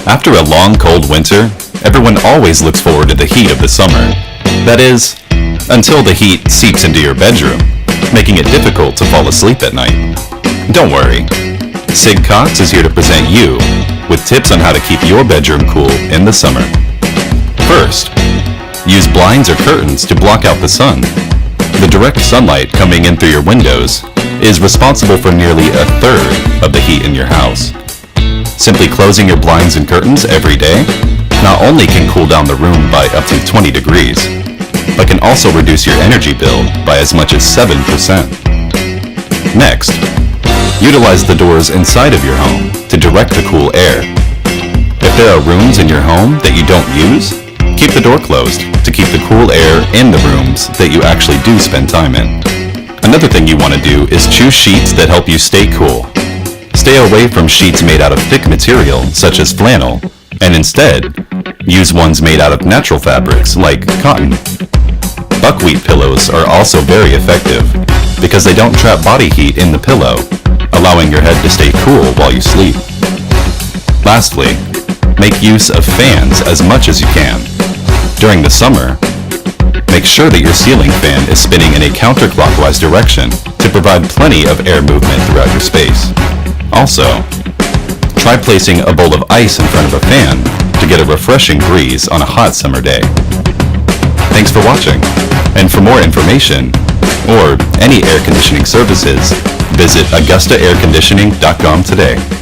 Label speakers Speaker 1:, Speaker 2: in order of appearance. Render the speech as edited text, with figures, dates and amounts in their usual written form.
Speaker 1: After a long, cold winter, everyone always looks forward to the heat of the summer. That is, until the heat seeps into your bedroom, making it difficult to fall asleep at night. Don't worry. Sig Cox is here to present you with tips on how to keep your bedroom cool in the summer. First, use blinds or curtains to block out the sun. The direct sunlight coming in through your windows is responsible for nearly a third of the heat in your house. Simply closing your blinds and curtains every day not only can cool down the room by up to 20 degrees, but can also reduce your energy bill by as much as 7%. Next, utilize the doors inside of your home to direct the cool air. If there are rooms in your home that you don't use, keep the door closed to keep the cool air in the rooms that you actually do spend time in. Another thing you want to do is choose sheets that help you stay cool. Stay away from sheets made out of thick material, such as flannel, and instead, use ones made out of natural fabrics, like cotton. Buckwheat pillows are also very effective because they don't trap body heat in the pillow, allowing your head to stay cool while you sleep. Lastly, make use of fans as much as you can. During the summer, make sure that your ceiling fan is spinning in a counterclockwise direction to provide plenty of air movement throughout your space. Also, try placing a bowl of ice in front of a fan to get a refreshing breeze on a hot summer day. Thanks for watching, and for more information or any air conditioning services, visit AugustaAirConditioning.com today.